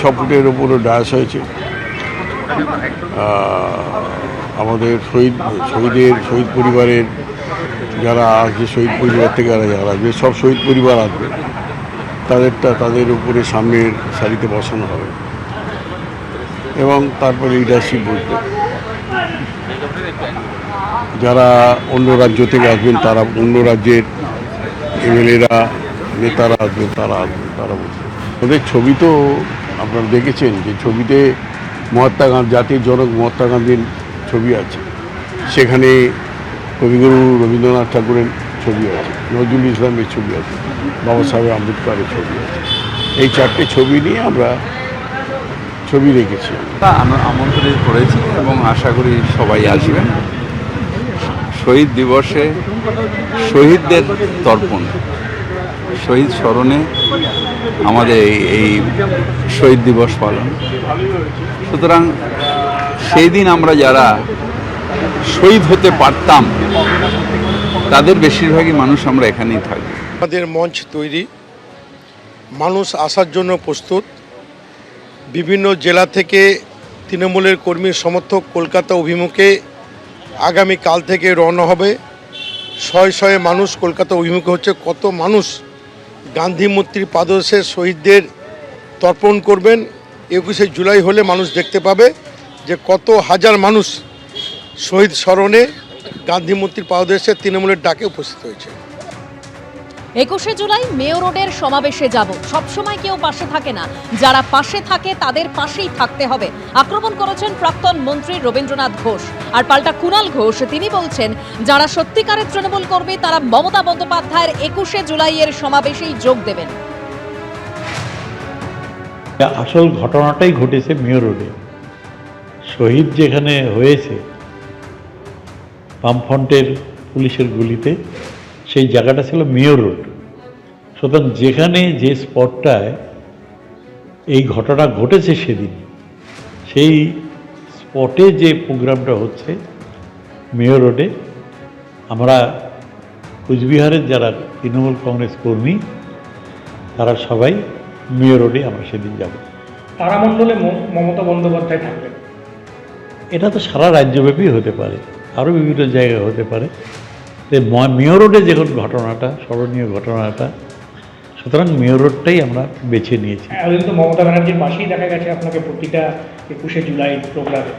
6 ফুটের ওপরও ডায়াস হয়েছে। আমাদের শহীদ পরিবারের যারা আসবে, শহীদ পরিবার থেকে যারা আসবে, সব শহীদ পরিবার আসবে, তাদের উপরে সামনের সারিতে বসানো হবে এবং তারপরে লিডারশিপ বসবে। যারা অন্য রাজ্য থেকে আসবেন, তারা অন্য রাজ্যের এমএলএরা, নেতারা আসবেন, তারা বলবেন। ওদের ছবি তো আপনারা দেখেছেন, যে ছবিতে জাতির জনক মহাত্মা গান্ধীর ছবি আছে, সেখানে কবিগুরু রবীন্দ্রনাথ ঠাকুরের ছবি আছে, নজরুল ইসলামের ছবি আছে, বাবা সাহেব আম্বেদকরের ছবি আছে। এই 4টে ছবি নিয়ে আমরা ছবি রেখেছি। আমন্ত্রিত করেছি এবং আশা করি সবাই আসবেন। শহীদ দিবসে শহীদদের তর্পণ, শহীদ স্মরণে আমাদের এই শহীদ দিবস পালন। সুতরাং সেই দিন আমরা যারা শহীদ হতে পারতাম, তাদের বেশিরভাগই মানুষ আমরা এখানেই থাকি। আমাদের মঞ্চ তৈরি, মানুষ আসার জন্য প্রস্তুত। বিভিন্ন জেলা থেকে তৃণমূলের কর্মী সমর্থক কলকাতা অভিমুখে আগামীকাল থেকে রওনা হবে। শয়ে মানুষ কলকাতা অভিমুখে হচ্ছে। কত মানুষ গান্ধী মূর্তির পাদদেশে শহীদদের তর্পণ করবেন। 21শে জুলাই হলে মানুষ দেখতে পাবে যে কত হাজার মানুষ শহীদ স্মরণে গান্ধী মূর্তির পাদদেশে তৃণমূলের ডাকে উপস্থিত হয়েছে। 21শে জুলাই মেয়র রোডের সমাবেশে যাব। সবসময় কেউ পাশে থাকে না, যারা পাশে থাকে তাদের পাশেই থাকতে হবে, আক্রমণ করেছেন প্রাক্তন মন্ত্রী রবীন্দ্রনাথ ঘোষ। আর পাল্টা কুণাল ঘোষ তিনি বলছেন, যারা সত্যিকারের তৃণমূল করবে তারা মমতা বন্দ্যোপাধ্যায়ের 21শে জুলাইয়ের সমাবেশেই যোগ দেবেন। আসল ঘটনাটাই ঘটেছে মেয়র রোডে। শহীদ যেখানে হয়েছে বামফ্রন্টের পুলিশের গুলিতে, সেই জায়গাটা ছিল মেয়র রোড। সুতরাং যেখানে যে স্পটটায় এই ঘটনা ঘটেছে সেদিন, সেই স্পটে যে প্রোগ্রামটা হচ্ছে মেয়র রোডে, আমরা কুচবিহারের যারা তৃণমূল কংগ্রেস কর্মী তারা সবাই মেয়র রোডে আমরা সেদিন যাব। তারামণ্ডলে মমতা বন্দ্যোপাধ্যায় থাকবেন। এটা তো সারা রাজ্যব্যাপী হতে পারে, আরও বিভিন্ন জায়গায় হতে পারে। মেয়র রোডে যখন ঘটনাটা, স্মরণীয় ঘটনাটা, সুতরাং মেয়র রোডটাই আমরা বেছে নিয়েছি। কিন্তু মমতা ব্যানার্জির পাশেই দেখা গেছে আপনাকে প্রতিটা 21শে জুলাই প্রোগ্রামে।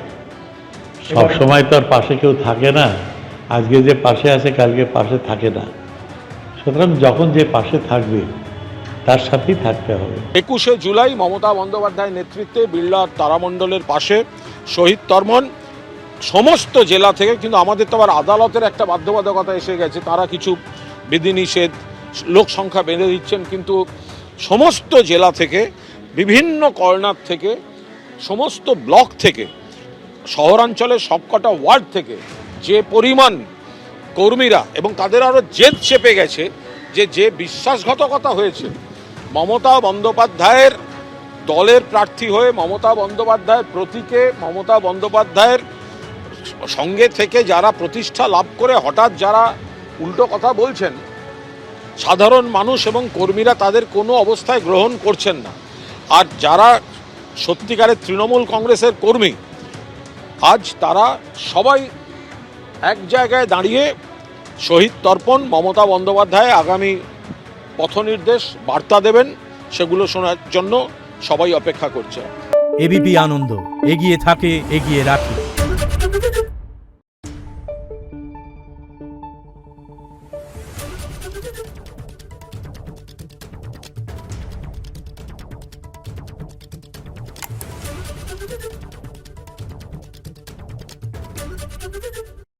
সব সময় তো আর পাশে কেউ থাকে না। আজকে যে পাশে আছে কালকে পাশে থাকে না। সুতরাং যখন যে পাশে থাকবে তার সাথেই থাকতে হবে। 21শে জুলাই মমতা বন্দ্যোপাধ্যায়ের নেতৃত্বে বিড়লার তারামণ্ডলের পাশে শহীদ তর্পণ সমস্ত জেলা থেকে। কিন্তু আমাদের তো আবার আদালতের একটা বাধ্যবাধকতা এসে গেছে, তারা কিছু বিধিনিষেধ, লোক সংখ্যা বেঁধে দিচ্ছেন। কিন্তু সমস্ত জেলা থেকে, বিভিন্ন কর্নার থেকে, সমস্ত ব্লক থেকে, শহরাঞ্চলের সবকটা ওয়ার্ড থেকে যে পরিমাণ কর্মীরা, এবং তাদের আরও জেদ চেপে গেছে যে বিশ্বাসঘাতকতা হয়েছে মমতা বন্দ্যোপাধ্যায়ের দলের প্রার্থী হয়ে, মমতা বন্দ্যোপাধ্যায়ের প্রতীকে, মমতা বন্দ্যোপাধ্যায়ের সঙ্গে থেকে যারা প্রতিষ্ঠা লাভ করে হঠাৎ যারা উল্টো কথা বলছেন, সাধারণ মানুষ এবং কর্মীরা তাদের কোনো অবস্থায় গ্রহণ করছেন না। আর যারা সত্যিকারের তৃণমূল কংগ্রেসের কর্মী, আজ তারা সবাই এক জায়গায় দাঁড়িয়ে শহীদ তর্পণ, মমতা বন্দ্যোপাধ্যায় আগামী পথনির্দেশ বার্তা দেবেন, সেগুলো শোনার জন্য সবাই অপেক্ষা করছে। এবিপি আনন্দ, এগিয়ে থাকে, এগিয়ে রাখে।